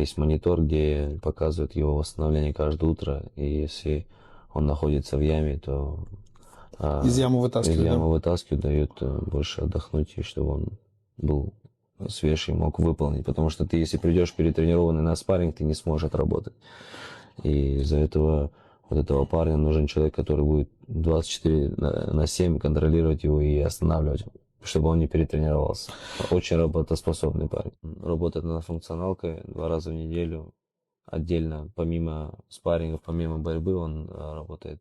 есть монитор, где показывает его восстановление каждое утро, и если он находится в яме, то из ямы вытаскивают, дают больше отдохнуть, и чтобы он был свеж и мог выполнить. Потому что ты, если придешь перетренированный на спарринг, ты не сможешь отработать. И из-за этого вот этого парня нужен человек, который будет 24/7 контролировать его и останавливать, чтобы он не перетренировался. Очень работоспособный парень. Работает над функционалкой 2 раза в неделю. Отдельно, помимо спарринга, помимо борьбы, он работает.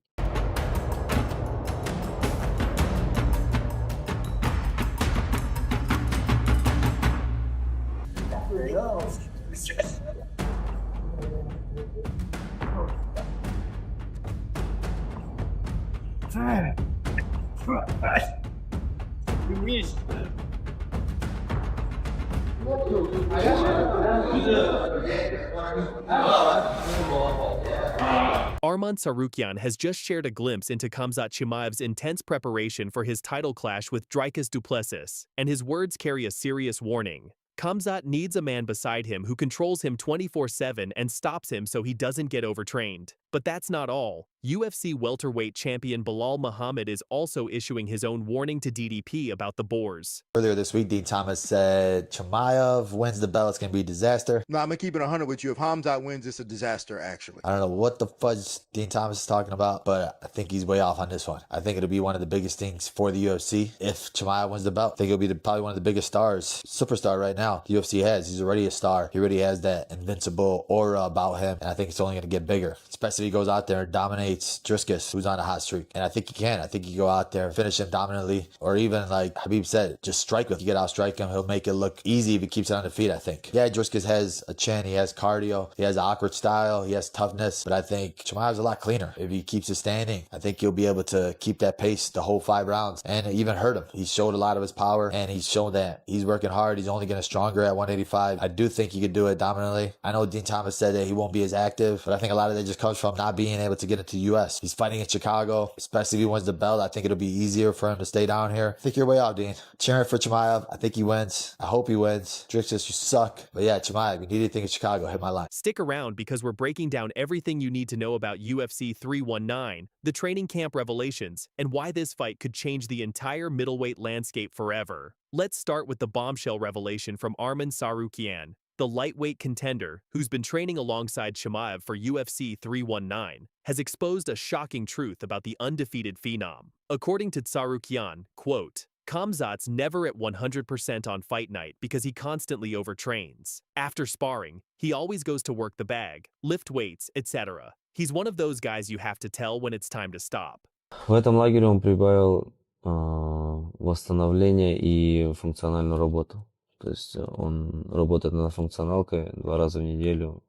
Arman Tsarukyan has just shared a glimpse into Khamzat Chimaev's intense preparation for his title clash with Dricus du Plessis, and his words carry a serious warning. Khamzat needs a man beside him who controls him 24/7 and stops him so he doesn't get overtrained. But that's not all. UFC welterweight champion Belal is also issuing his own warning to DDP about the Borz. Earlier this week, Dean Thomas said Chimaev wins the belt, it's going to be a disaster. No, I'm going to keep it 100 with you. If Khamzat wins, it's a disaster, actually. I don't know what the fudge Dean Thomas is talking about, but I think he's way off on this one. I think it'll be one of the biggest things for the UFC. If Chimaev wins the belt, I think it'll be probably one of the biggest stars, superstar right now the UFC has. He's already a star. He already has that invincible aura about him, and I think it's only going to get bigger, especially if he goes out there and dominates Dricus, who's on a hot streak. And I think he can. I think he can go out there and finish him dominantly, or even, like Habib said, just strike with. You get out strike him, he'll make it look easy if he keeps it on the feet, I think. Yeah, Dricus has a chin, he has cardio, he has an awkward style, he has toughness, but I think Chimaev's a lot cleaner. If he keeps it standing, I think he'll be able to keep that pace the whole 5 rounds and even hurt him. He showed a lot of his power, and he's shown that he's working hard. He's only getting stronger at 185. I do think he could do it dominantly. I know Dean Thomas said that he won't be as active, but I think a lot of that just comes from not being able to get into the U.S. He's fighting in Chicago, especially if he wins the belt. I think it'll be easier for him to stay down here. I think you're way off, Dean. Cheering for Chimaev. I think he wins. I hope he wins. Dricus, you suck. But yeah, Chimaev, you need anything in Chicago, hit my line. Stick around because we're breaking down everything you need to know about UFC 319, the training camp revelations, and why this fight could change the entire middleweight landscape forever. Let's start with the bombshell revelation from Arman Tsarukyan, the lightweight contender, who's been training alongside Chimaev for UFC 319, has exposed a shocking truth about the undefeated phenom. According to Tsarukyan, quote, Khamzat's never at 100% on fight night because he constantly overtrains. After sparring, he always goes to work the bag, lift weights, etc. He's one of those guys you have to tell when it's time to stop. В этом лагере он прибавил восстановление и функциональную работу. То есть он работает над функционалкой 2 раза в неделю.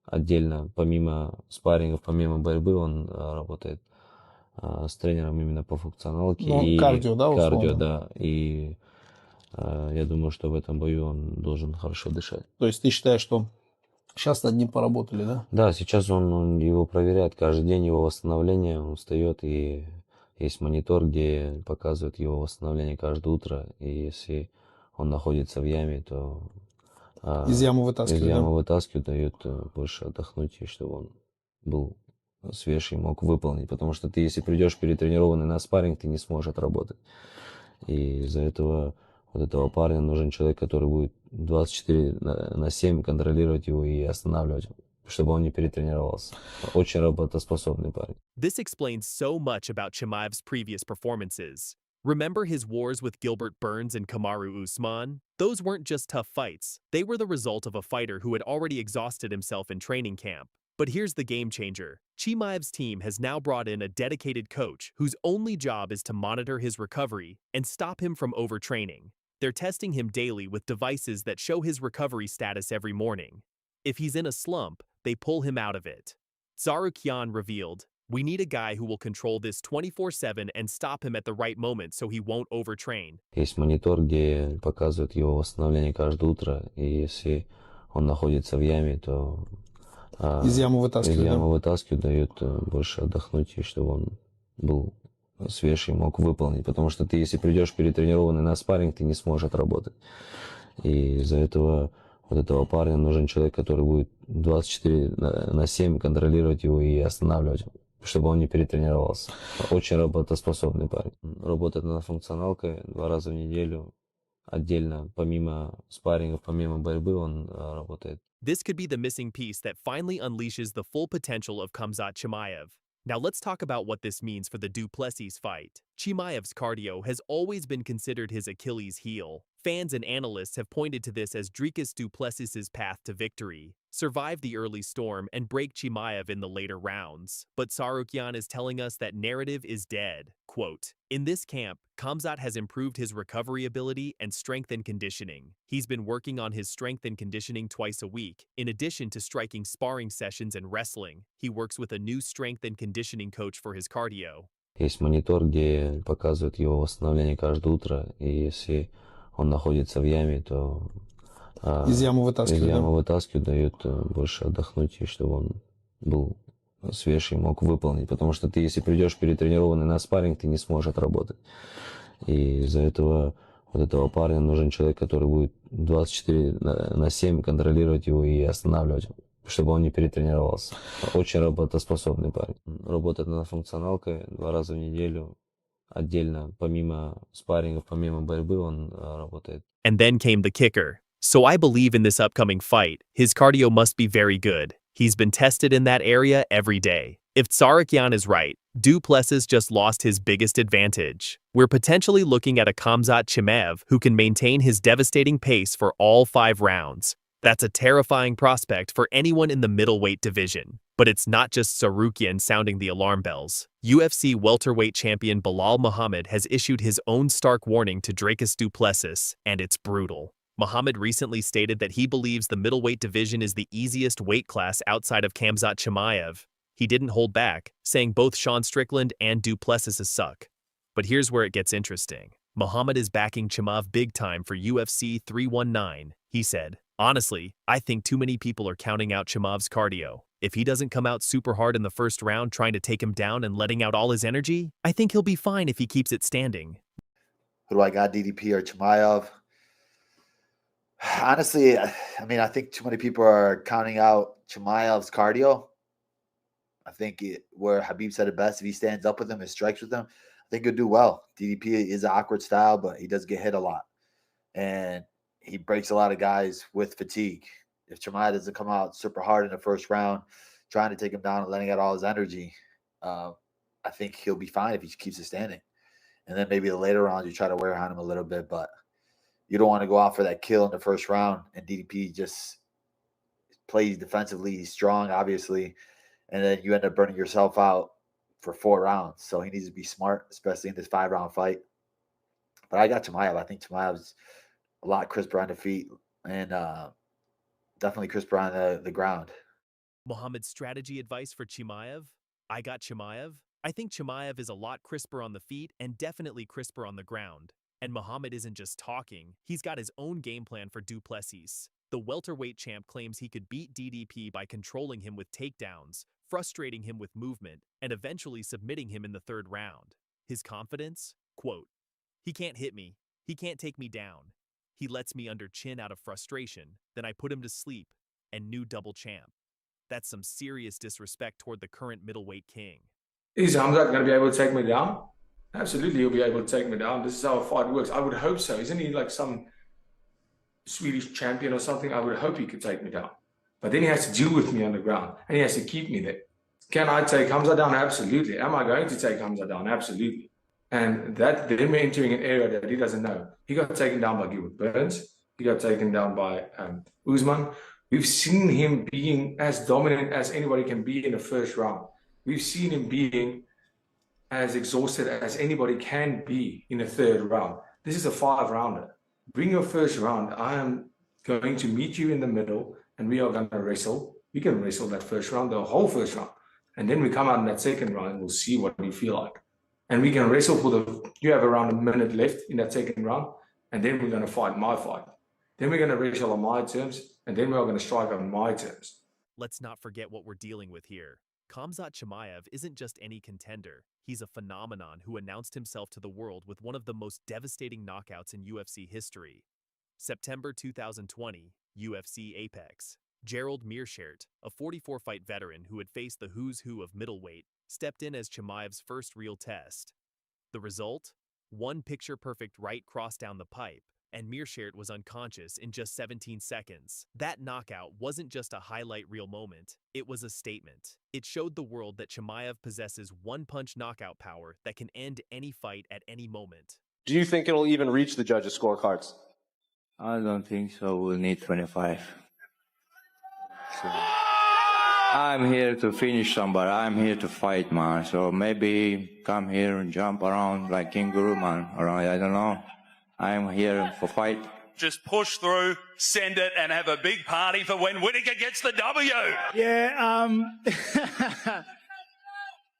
Отдельно, помимо спаррингов, помимо борьбы, он работает с тренером именно по функционалке. Ну, и кардио, да, условно? Кардио, да. И я думаю, что в этом бою он должен хорошо дышать. То есть ты считаешь, что сейчас над ним поработали, да? Да, сейчас он его проверяет каждый день, его восстановление. Он встает, и есть монитор, где показывает его восстановление каждое утро. И если он находится в яме, то из ямы вытаскивают, дают больше отдохнуть, и чтобы он был свеж и мог выполнить. Потому что ты, если придешь перетренированный на спарринг, ты не сможешь отработать. И из-за этого вот этого парня нужен человек, который будет 24/7 контролировать его и останавливать, чтобы он не перетренировался. Очень работоспособный парень. This explains so much about Chimaev's previous performances. Remember his wars with Gilbert Burns and Kamaru Usman? Those weren't just tough fights. They were the result of a fighter who had already exhausted himself in training camp. But here's the game changer. Chimaev's team has now brought in a dedicated coach whose only job is to monitor his recovery and stop him from overtraining. They're testing him daily with devices that show his recovery status every morning. If he's in a slump, they pull him out of it. Tsarukyan revealed, we need a guy who will control this 24/7 and stop him at the right moment so he won't overtrain. Есть монитор, где показывает его восстановление каждое утро, и если он находится в яме, то из ямы вытаскивают, дают больше отдохнуть, и чтобы он был свеж и мог выполнить. Потому что ты, если придешь перетренированный на спарринг, ты не сможешь отработать. И из-за этого вот этого парня нужен человек, который будет 24/7 контролировать его и останавливать, чтобы он не перетренировался. Очень работоспособный парень. Работает над функционалкой 2 раза в неделю. Отдельно, помимо спаррингов, помимо борьбы, он работает. This could be the missing piece that finally unleashes the full potential of Khamzat Chimaev. Now let's talk about what this means for the Plessis fight. Chimaev's cardio has always been considered his Achilles heel. Fans and analysts have pointed to this as Dricus Plessis's path to victory. Survive the early storm and break Chimaev in the later rounds. But Tsarukyan is telling us that narrative is dead. Quote, "In this camp, Khamzat has improved his recovery ability and strength and conditioning. He's been working on his strength and conditioning twice a week. In addition to striking sparring sessions and wrestling, he works with a new strength and conditioning coach for his cardio." Есть монитор, где показывает его восстановление каждое утро, и если он находится в яме, то Из ямы вытаскивают, вытаскивают, дают больше отдохнуть, и чтобы он был свежий, мог выполнить. Потому что ты, если придешь перетренированный на спарринг, ты не сможешь отработать. И из-за этого вот этого парня нужен человек, который будет 24/7 контролировать его и останавливать, чтобы он не перетренировался. Очень работоспособный парень. Работает над функционалкой 2 раза в неделю. Отдельно, помимо спаррингов, помимо борьбы, он работает. And then came the kicker. So I believe in this upcoming fight, his cardio must be very good. He's been tested in that area every day. If Tsarukyan is right, Plessis just lost his biggest advantage. We're potentially looking at a Khamzat Chimaev who can maintain his devastating pace for all 5 rounds. That's a terrifying prospect for anyone in the middleweight division. But it's not just Tsarukyan sounding the alarm bells. UFC welterweight champion Belal Muhammad has issued his own stark warning to Dricus Plessis, and it's brutal. Muhammad recently stated that he believes the middleweight division is the easiest weight class outside of Khamzat Chimaev. He didn't hold back, saying both Sean Strickland and Plessis suck. But here's where it gets interesting. Muhammad is backing Chimaev big time for UFC 319. He said, "Honestly, I think too many people are counting out Chimaev's cardio. If he doesn't come out super hard in the first round trying to take him down and letting out all his energy, I think he'll be fine if he keeps it standing." Who do I got, DDP or Chimaev? Honestly, I mean, I think too many people are counting out Chimaev's cardio. I think where Habib said it best, if he stands up with him and strikes with him, I think he'll do well. DDP is an awkward style, but he does get hit a lot. And he breaks a lot of guys with fatigue. If Chimaev doesn't come out super hard in the first round, trying to take him down and letting out all his energy, I think he'll be fine if he keeps it standing. And then maybe the later rounds, you try to wear on him a little bit, but you don't want to go out for that kill in the first round. And DDP just plays defensively. He's strong, obviously. And then you end up burning yourself out for 4 rounds. So he needs to be smart, especially in this 5-round fight. But I got Chimaev. I think Chimaev's a lot crisper on the feet and definitely crisper on the ground. Muhammad's strategy advice for Chimaev? I got Chimaev. I think Chimaev is a lot crisper on the feet and definitely crisper on the ground. And Muhammad isn't just talking, he's got his own game plan for Plessis. The welterweight champ claims he could beat DDP by controlling him with takedowns, frustrating him with movement, and eventually submitting him in the 3rd round. His confidence? Quote, "He can't hit me. He can't take me down. He lets me under chin out of frustration, then I put him to sleep, and new double champ." That's some serious disrespect toward the current middleweight king. Is Khamzat going to be able to take me down? Absolutely, he'll be able to take me down. This is how a fight works. I would hope so. Isn't he like some Swedish champion or something? I would hope he could take me down. But then he has to deal with me on the ground, and he has to keep me there. Can I take Khamzat down? Absolutely. Am I going to take Khamzat down? Absolutely. And that them entering an area that he doesn't know. He got taken down by Gilbert Burns. He got taken down by Usman. We've seen him being as dominant as anybody can be in the first round. We've seen him being as exhausted as anybody can be in the 3rd round. This is a 5-rounder. Bring your first round. I am going to meet you in the middle, and we are going to wrestle. We can wrestle that first round, the whole first round. And then we come out in that 2nd round, and we'll see what we feel like. And we can wrestle you have around a minute left in that 2nd round, and then we're going to fight my fight. Then we're going to wrestle on my terms, and then we're going to strike on my terms. Let's not forget what we're dealing with here. Khamzat Chimaev isn't just any contender. He's a phenomenon who announced himself to the world with one of the most devastating knockouts in UFC history. September 2020, UFC Apex. Gerald Meerschaert, a 44-fight veteran who had faced the who's who of middleweight, stepped in as Chimaev's first real test. The result? One picture-perfect right cross down the pipe, and Meerschaert was unconscious in just 17 seconds. That knockout wasn't just a highlight reel moment, it was a statement. It showed the world that Chimaev possesses one-punch knockout power that can end any fight at any moment. Do you think it'll even reach the judges' scorecards? I don't think so. We'll need 25. So, I'm here to finish somebody. I'm here to fight, man. So maybe come here and jump around like kangaroo, man. All right, I don't know. I'm here for fight. Just push through, send it, and have a big party for when Whittaker gets the W. Yeah,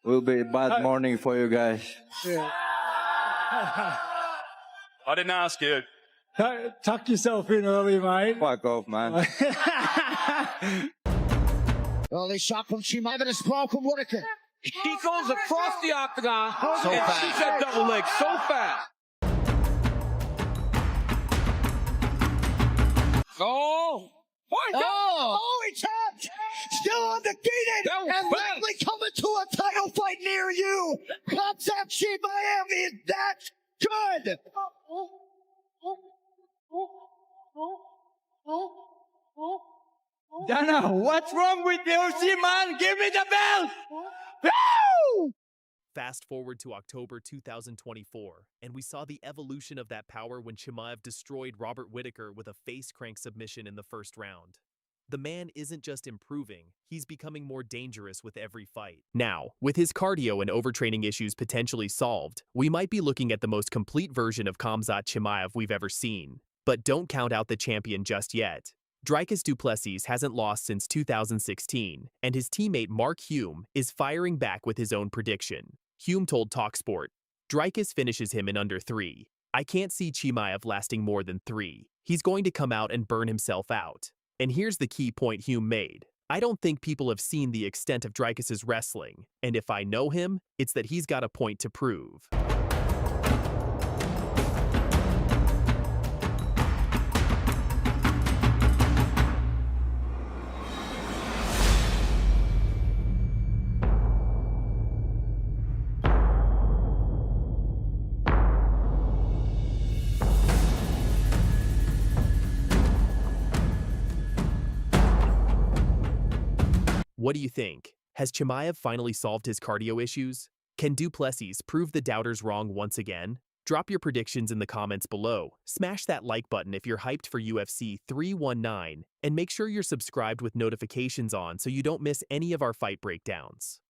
will be a bad morning for you guys. I didn't ask you. Tuck yourself in early, mate. Fuck off, man. Early shot from Chimaev and a sprawl from Whittaker. He goes across the octagon So and fast. shoots that double leg so fast. Oh! What? Oh, he tapped! Still undefeated! That was And fast. likely coming to a title fight near you! Khamzat Chimaev is that good! Dana, what's wrong with UFC, man? Give me the belt! Woo! Fast forward to October 2024, and we saw the evolution of that power when Chimaev destroyed Robert Whittaker with a face crank submission in the first round. The man isn't just improving, he's becoming more dangerous with every fight. Now, with his cardio and overtraining issues potentially solved, we might be looking at the most complete version of Khamzat Chimaev we've ever seen. But don't count out the champion just yet. Dricus du Plessis hasn't lost since 2016, and his teammate Mark Hume is firing back with his own prediction. Hume told TalkSport, "Dricus finishes him in under 3. I can't see Chimaev lasting more than 3. He's going to come out and burn himself out." And here's the key point Hume made. I don't think people have seen the extent of Dricus's wrestling, and if I know him, it's that he's got a point to prove. What do you think? Has Chimaev finally solved his cardio issues? Can du Plessis prove the doubters wrong once again? Drop your predictions in the comments below, smash that like button if you're hyped for UFC 319, and make sure you're subscribed with notifications on so you don't miss any of our fight breakdowns.